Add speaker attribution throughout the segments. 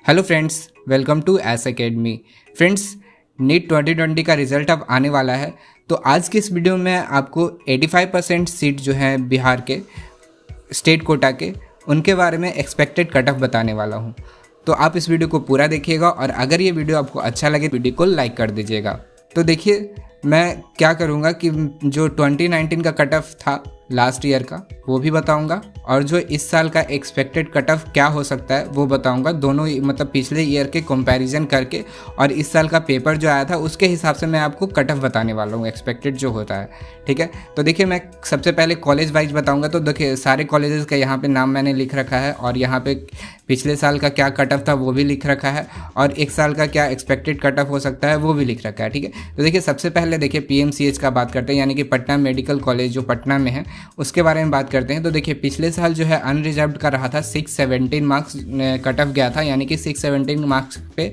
Speaker 1: Hello friends, welcome to S academy. Friends, NEET 2020 का result अब आने वाला है। तो आज की इस वीडियो में आपको 85% सीट जो है बिहार के स्टेट कोटा के, उनके बारे में एक्सपेक्टेड कट ऑफ बताने वाला हूं। तो आप इस वीडियो को पूरा देखिएगा और अगर ये वीडियो आपको अच्छा लगे वीडियो को लाइक कर दीजिएगा। तो देखिए, मैं क्या करूँगा कि जो 2019 का कट ऑफ था लास्ट ईयर का वो भी बताऊंगा और जो इस साल का एक्सपेक्टेड कट ऑफ क्या हो सकता है वो बताऊंगा। दोनों मतलब पिछले ईयर के कंपैरिजन करके और इस साल का पेपर जो आया था उसके हिसाब से मैं आपको कट ऑफ बताने वाला हूँ एक्सपेक्टेड जो होता है। ठीक है, तो देखिए मैं सबसे पहले कॉलेज वाइज बताऊँगा। तो देखिए सारे कॉलेजेस का यहाँ पर नाम मैंने लिख रखा है और यहाँ पर पिछले साल का क्या कट ऑफ था वो भी लिख रखा है और एक साल का क्या एक्सपेक्टेड कट ऑफ हो सकता है वो भी लिख रखा है। ठीक है, तो देखिए सबसे पहले देखिए PMCH का बात करते हैं, यानी कि पटना मेडिकल कॉलेज जो पटना में है उसके बारे में बात करते हैं। तो देखिए पिछले साल जो है अनरिजर्व्ड का रहा था 617 मार्क्स कट ऑफ गया था, यानी कि 617 मार्क्स पे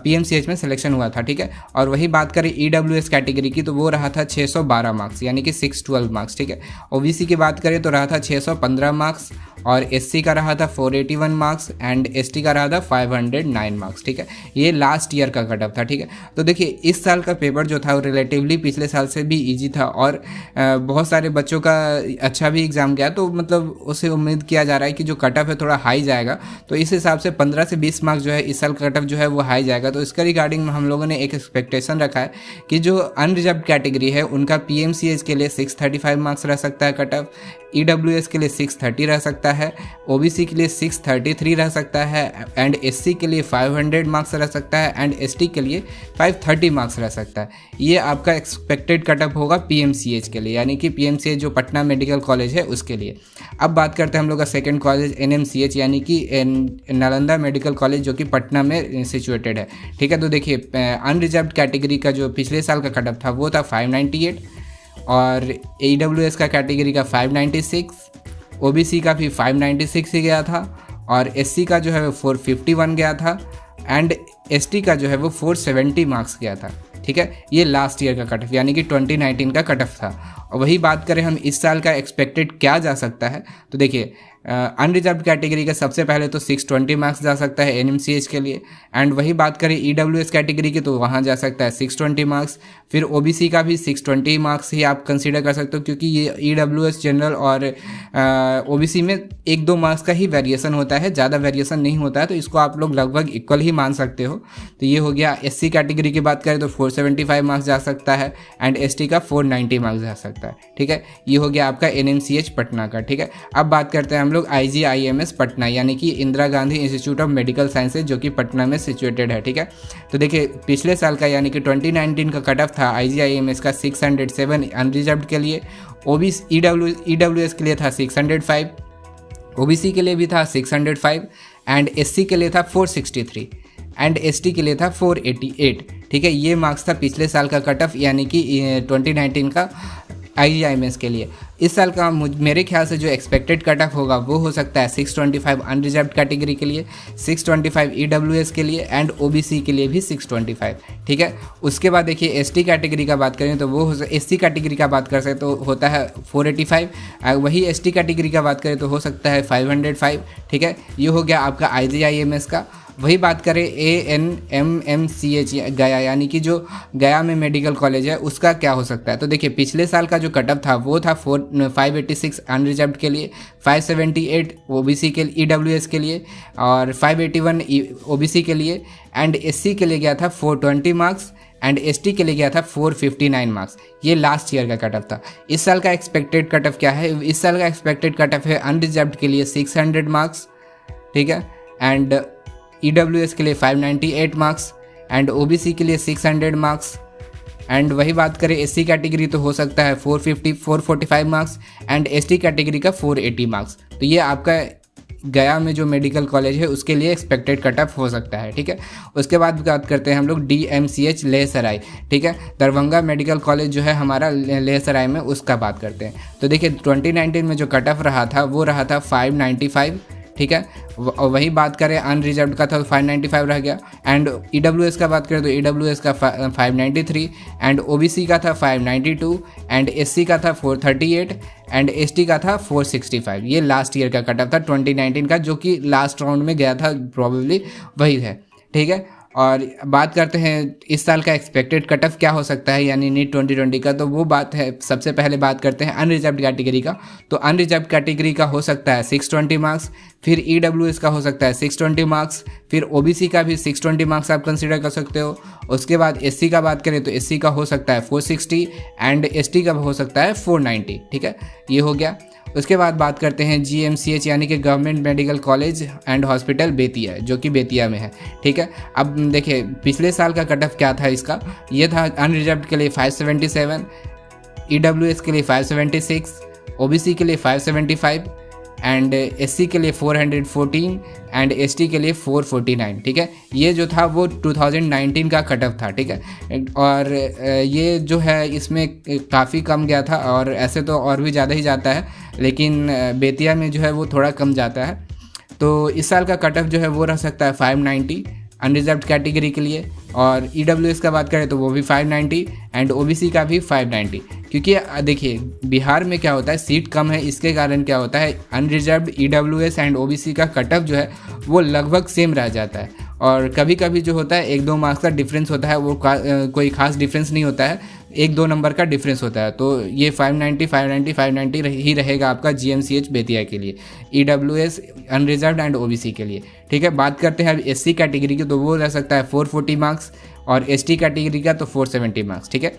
Speaker 1: PMCH में सिलेक्शन हुआ था। ठीक है, और वही बात करें EWS कैटेगरी की तो वो रहा था 612 मार्क्स, यानी कि 612 मार्क्स। ठीक है, OBC की बात करें तो रहा था 615 मार्क्स और SC का रहा था 481 मार्क्स एंड ST का रहा था 509 मार्क्स। ठीक है, ये लास्ट ईयर का कट ऑफ था। ठीक है, तो देखिए इस साल का पेपर जो था वो रिलेटिवली पिछले साल से भी इजी था और बहुत सारे बच्चों का अच्छा भी एग्ज़ाम गया, तो मतलब उसे उम्मीद किया जा रहा है कि जो कट ऑफ है थोड़ा हाई जाएगा। तो इस हिसाब से 15 से 20 मार्क्स जो है इस साल का कट ऑफ जो है वो हाई जाएगा। तो इसका रिगार्डिंग हम लोगों ने एक एक्सपेक्टेशन रखा है कि जो अनरिजर्व्ड कैटेगरी है उनका PMCH के लिए 635 मार्क्स रह सकता है कट ऑफ, EWS के लिए 630 रह सकता है, OBC के लिए 633 रह सकता है एंड SC के लिए 500 मार्क्स रह सकता है एंड ST के लिए 530 मार्क्स रह सकता है। ये आपका एक्सपेक्टेड कट ऑफ होगा PMCH के लिए, यानी कि PMCH जो पटना मेडिकल कॉलेज है उसके लिए। अब बात करते हैं हम लोग का सेकेंड कॉलेज NMCH, यानी कि नालंदा मेडिकल कॉलेज जो कि पटना में सिचुएटेड है। ठीक है, तो देखिए अनरिजर्व्ड कैटेगरी का जो पिछले साल का कट ऑफ था वो था 598 और EWS का कैटेगरी का 596, OBC का भी 596 ही गया था और SC का जो है वो 451 गया था एंड ST का जो है वो 470 मार्क्स गया था। ठीक है, ये लास्ट ईयर का कट ऑफ यानी कि 2019 का कट ऑफ था। और वही बात करें हम इस साल का एक्सपेक्टेड क्या जा सकता है, तो देखिए अनरिजर्व्ड कैटेगरी का सबसे पहले तो 620 मार्क्स जा सकता है NMCH के लिए एंड वही बात करें EWS कैटेगरी की तो वहाँ जा सकता है 620 मार्क्स। फिर OBC का भी 620 मार्क्स ही आप कंसीडर कर सकते हो, क्योंकि ये EWS जनरल और OBC में 1-2 मार्क्स का ही वेरिएशन होता है, ज़्यादा वेरिएशन नहीं होता है, तो इसको आप लोग लगभग इक्वल ही मान सकते हो। तो ये हो गया। SC कैटेगरी की बात करें तो 475 मार्क्स जा सकता है एंड ST का 490 मार्क्स जा सकता है। ठीक है, ये हो गया आपका NMCH पटना का। ठीक है, अब बात करते हैं हम लोग IGIMS पटना, यानी कि Indira Gandhi institute of medical sciences जो कि पटना में सिचुएटेड है। ठीक है, तो देखिए पिछले साल का यानी कि 2019 का कट ऑफ था IGIMS का 607 अनरिजर्व्ड के लिए, EWS के लिए था 605, OBC के लिए भी था 605 एंड SC के लिए था 463 एंड ST के लिए था 488। ठीक है, ये मार्क्स था पिछले साल का कट ऑफ यानी कि 2019 का IGIMS के लिए। इस साल का मेरे ख्याल से जो एक्सपेक्टेड कट ऑफ होगा वो हो सकता है 625 अनरिजर्व्ड कैटेगरी के लिए, 625 EWS के लिए एंड OBC के लिए भी 625। ठीक है, उसके बाद देखिए ST कैटेगरी का बात करें तो वो SC कैटेगरी का बात कर सकते तो होता है 485, वही ST कैटेगरी का बात करें तो हो सकता है 505। ठीक है, ये हो गया आपका IGIMS का। वही बात करें ANMMCH गया, यानी कि जो गया में मेडिकल कॉलेज है उसका क्या हो सकता है। तो देखिए पिछले साल का जो कट ऑफ था वो था 586 अनरिजर्व्ड के लिए, 578 OBC के EWS के लिए और 581 OBC के लिए एंड SC के लिए गया था 420 मार्क्स एंड ST के लिए गया था 459 मार्क्स। ये लास्ट ईयर का कट ऑफ था। इस साल का एक्सपेक्टेड कट ऑफ क्या है, इस साल का एक्सपेक्टेड कट ऑफ है अनरिजर्व्ड के लिए 600 मार्क्स। ठीक है, एंड EWS के लिए 598 मार्क्स एंड OBC के लिए 600 मार्क्स एंड वही बात करें SC कैटेगरी तो हो सकता है 445 मार्क्स एंड ST कैटेगरी का 480 मार्क्स। तो ये आपका गया में जो मेडिकल कॉलेज है उसके लिए एक्सपेक्टेड कट ऑफ हो सकता है। ठीक है, उसके बाद बात करते हैं हम लोग DMCH लेहसराय। ठीक है, दरभंगा मेडिकल कॉलेज जो है हमारा लेहसराय में, उसका बात करते हैं। तो देखिए 2019 में जो कट ऑफ रहा था वो रहा था 595। ठीक है। वही बात करें अनरिजर्व्ड का था तो 595 रह गया। एंड ईडब्ल्यूएस का बात करें तो ईडब्ल्यूएस का 593 एंड ओबीसी का था 592 एंड एससी का था 438 एंड एसटी का था 465। ये लास्ट ईयर का कट ऑफ था 2019 का, जो कि लास्ट राउंड में गया था, प्रॉबेबली वही है, ठीक है। और बात करते हैं इस साल का एक्सपेक्टेड कट ऑफ क्या हो सकता है, यानी नीट 2020 का, तो वो बात है। सबसे पहले बात करते हैं अनरिजर्व्ड कैटेगरी का। तो अनरिजर्व्ड कैटेगरी का हो सकता है 620 मार्क्स, फिर ईडब्ल्यूएस का हो सकता है 620 मार्क्स, फिर ओबीसी का भी 620 मार्क्स आप कंसीडर कर सकते हो। उसके बाद एससी का बात करें तो एससी का हो सकता है 460 एंड एसटी का हो सकता है 490, ठीक है, ये हो गया। उसके बाद बात करते हैं जीएमसीएच यानी कि government medical college and hospital Bettiah, जो कि बेतिया में है, ठीक है। अब देखिए पिछले साल का कट ऑफ क्या था इसका, ये था अनरिजर्व्ड के लिए 577, ईडब्ल्यूएस के लिए 576, ओबीसी के लिए 575 एंड एससी के लिए 414 एंड एसटी के लिए 449, ठीक है। ये जो था वो 2019 का कट ऑफ था, ठीक है। और ये जो है इसमें काफ़ी कम गया था, और ऐसे तो और भी ज़्यादा ही जाता है, लेकिन बेतिया में जो है वो थोड़ा कम जाता है। तो इस साल का कट ऑफ जो है वो रह सकता है 590 अनरिजर्व्ड कैटेगरी के लिए, और ईडब्ल्यूएस का बात करें तो वो भी 590 एंड ओबीसी का भी 590। क्योंकि देखिए बिहार में क्या होता है, सीट कम है, इसके कारण क्या होता है अनरिजर्व्ड, ईडब्ल्यूएस एंड ओबीसी का कट ऑफ जो है वो लगभग सेम रह जाता है। और कभी कभी जो होता है 1-2 मार्क्स का डिफरेंस होता है, वो कोई खास डिफरेंस नहीं होता है, 1-2 नंबर का डिफरेंस होता है। तो ये 590 ही रहेगा आपका जीएमसीएच बेतिया के लिए, ईडब्ल्यूएस अनरिजर्व्ड एंड ओबीसी के लिए, ठीक है। बात करते हैं अब एससी कैटेगरी की, तो वो रह सकता है 440 मार्क्स, और एसटी कैटेगरी का तो 470 मार्क्स, ठीक है।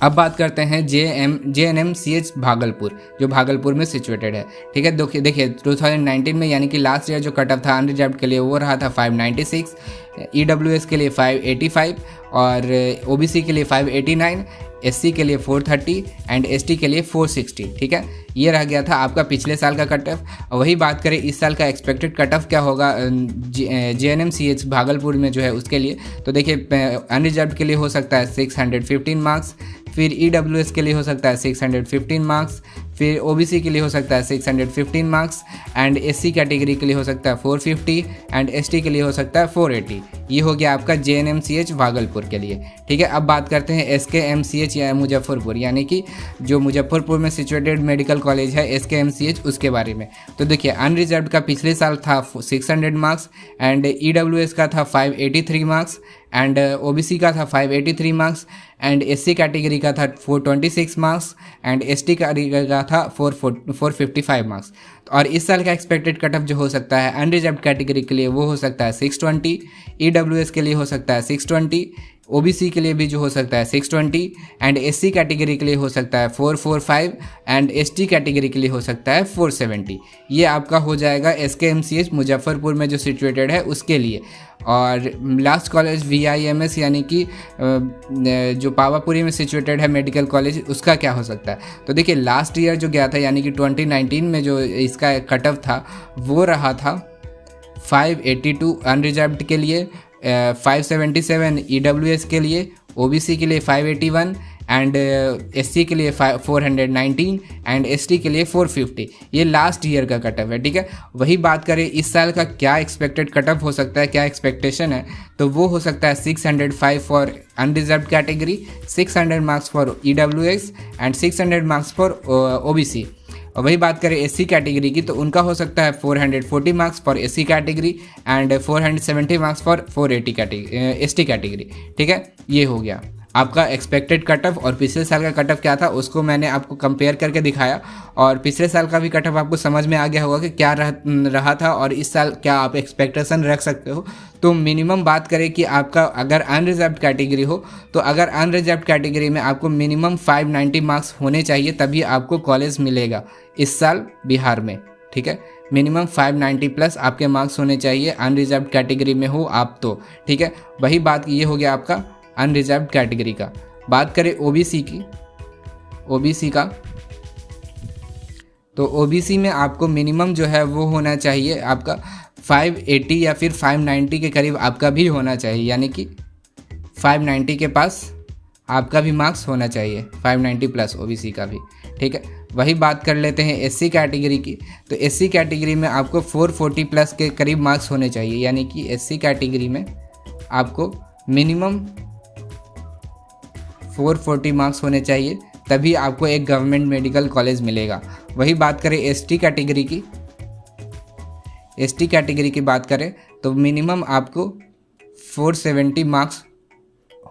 Speaker 1: अब बात करते हैं जेएनएमसीएच भागलपुर, जो भागलपुर में सिचुएटेड है, ठीक है। देखिए 2019 में यानी कि लास्ट ईयर जो कट ऑफ था अनरिजर्व्ड के लिए वो रहा था 596, ईडब्ल्यूएस के लिए 585 और ओबीसी के लिए 589, एससी के लिए 430 एंड एसटी के लिए 460, ठीक है। ये रह गया था आपका पिछले साल का कट ऑफ। वही बात करें इस साल का एक्सपेक्टेड कट ऑफ क्या होगा जेएनएमसीएच भागलपुर में जो है उसके लिए, तो देखिए अनरिजर्व्ड के लिए हो सकता है 615 मार्क्स, फिर ईडब्ल्यूएस के लिए हो सकता है 615 मार्क्स, फिर ओबीसी के लिए हो सकता है 615 मार्क्स एंड एससी कैटेगरी के लिए हो सकता है 450 एंड एसटी के लिए हो सकता है 480। ये हो गया आपका जेएनएमसीएच भागलपुर के लिए, ठीक है। अब बात करते हैं एसकेएमसीएच या मुजफ्फरपुर, यानी कि जो मुजफ्फरपुर में सिचुएटेड मेडिकल कॉलेज है एसकेएमसीएच, उसके बारे में। तो देखिए अनरिजर्व्ड का पिछले साल था 600 मार्क्स एंड ईडब्ल्यूएस का था 583 मार्क्स एंड ओबीसी का था 583 मार्क्स एंड एससी कैटेगरी का था 426 मार्क्स एंड एसटी कैटेगरी का था 455 मार्क्स। और इस साल का एक्सपेक्टेड कट ऑफ जो हो सकता है अनरिजर्व्ड कैटेगरी के लिए वो हो सकता है 620, ईडब्ल्यूएस के लिए हो सकता है 620, ओबीसी के लिए भी जो हो सकता है 620 एंड एससी कैटेगरी के लिए हो सकता है 445 एंड एसटी कैटेगरी के लिए हो सकता है 470। ये आपका हो जाएगा एसकेएमसीएच मुजफ्फरपुर में जो सिचुएटेड है उसके लिए। और लास्ट कॉलेज वीआईएमएस यानी कि जो पावापुरी में सिचुएटेड है मेडिकल कॉलेज, उसका क्या हो सकता है। तो देखिए लास्ट ईयर जो गया था यानी कि 2019 में जो इसका कट ऑफ था वो रहा था 582 अनरिजर्व्ड के लिए, 577 ईडब्ल्यूएस के लिए, ओबीसी के लिए 581 एंड एससी के लिए 419 एंड एसटी के लिए 450। ये लास्ट ईयर का कट ऑफ है, ठीक है। वही बात करें इस साल का क्या एक्सपेक्टेड कट ऑफ हो सकता है, क्या एक्सपेक्टेशन है, तो वो हो सकता है 605 for unreserved category, 600 marks for EWS and 600 marks for OBC. और वही बात करें एससी कैटेगरी की, तो उनका हो सकता है 440 marks for SC category and 470 marks for 480 category ST category, ठीक है। ये हो गया आपका एक्सपेक्टेड कट ऑफ। और पिछले साल का कट ऑफ क्या था उसको मैंने आपको कंपेयर करके दिखाया, और पिछले साल का भी कट ऑफ आपको समझ में आ गया होगा कि क्या रहा था और इस साल क्या आप एक्सपेक्टेशन रख सकते हो। तो मिनिमम बात करें कि आपका अगर अनरिजर्व्ड कैटेगरी हो, तो अगर अनरिजर्व्ड कैटेगरी में आपको मिनिमम 590 मार्क्स होने चाहिए, तभी आपको कॉलेज मिलेगा इस साल बिहार में, ठीक है। मिनिमम 590 प्लस आपके मार्क्स होने चाहिए, अनरिजर्व्ड कैटेगरी में हो आप तो, ठीक है। वही बात ये हो गया आपका अनरिजर्व्ड कैटेगरी का। बात करें ओबीसी की, ओबीसी का, तो ओबीसी में आपको मिनिमम जो है वो होना चाहिए आपका 580 या फिर 590 के करीब आपका भी होना चाहिए, यानी कि 590 के पास आपका भी मार्क्स होना चाहिए, 590 प्लस ओबीसी का भी, ठीक है। वही बात कर लेते हैं एससी कैटेगरी की। तो एससी कैटेगरी में आपको 440 प्लस के करीब मार्क्स होने चाहिए, यानी कि एससी कैटेगरी में आपको मिनिमम 440 मार्क्स होने चाहिए, तभी आपको एक गवर्नमेंट मेडिकल कॉलेज मिलेगा। वही बात करें एसटी कैटेगरी की, एसटी कैटेगरी की बात करें तो मिनिमम आपको 470 मार्क्स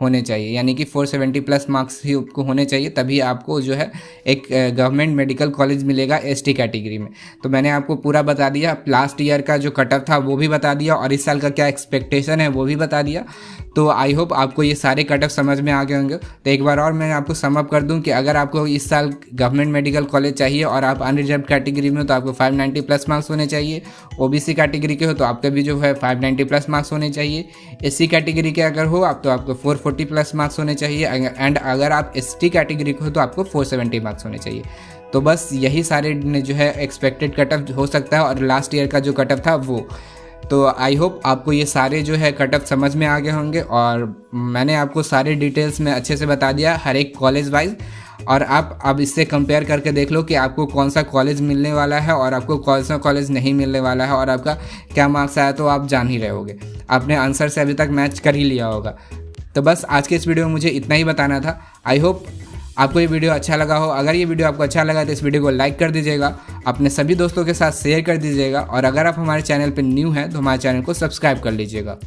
Speaker 1: होने चाहिए, यानी कि 470 प्लस मार्क्स ही आपको होने चाहिए, तभी आपको जो है एक गवर्नमेंट मेडिकल कॉलेज मिलेगा एसटी कैटेगरी में। तो मैंने आपको पूरा बता दिया, लास्ट ईयर का जो कट ऑफ था वो भी बता दिया और इस साल का क्या एक्सपेक्टेशन है वो भी बता दिया। तो आई होप आपको ये सारे कट ऑफ समझ में आ गए होंगे। तो एक बार और मैं आपको सम अप कर दूं कि अगर आपको इस साल गवर्नमेंट मेडिकल कॉलेज चाहिए और आप अनरिजर्व कैटेगरी में हो तो आपको 590 प्लस मार्क्स होने चाहिए। ओबीसी कैटेगरी के हो तो आपके भी जो है 590 प्लस मार्क्स होने चाहिए। एससी कैटेगरी के अगर हो आप तो आपको 440 प्लस मार्क्स होने चाहिए, एंड अगर आप एसटी कैटेगरी के हो तो आपको 470 मार्क्स होने चाहिए। तो बस यही सारे जो है एक्सपेक्टेड कट ऑफ हो सकता है और लास्ट ईयर का जो कट ऑफ था वो। तो आई होप आपको ये सारे जो है कट ऑफ समझ में आ गए होंगे और मैंने आपको सारे डिटेल्स में अच्छे से बता दिया हर एक कॉलेज वाइज। और आप अब इससे कंपेयर करके देख लो कि आपको कौन सा कॉलेज मिलने वाला है और आपको कौन सा कॉलेज नहीं मिलने वाला है और आपका क्या मार्क्स आया, तो आप जान ही रहे होगे, आपने आंसर से अभी तक मैच कर ही लिया होगा। तो बस आज के इस वीडियो में मुझे इतना ही बताना था। आई होप आपको ये वीडियो अच्छा लगा हो। अगर ये वीडियो आपको अच्छा लगा तो इस वीडियो को लाइक कर दीजिएगा, अपने सभी दोस्तों के साथ शेयर कर दीजिएगा और अगर आप हमारे चैनल पर न्यू हैं तो हमारे चैनल को सब्सक्राइब कर लीजिएगा।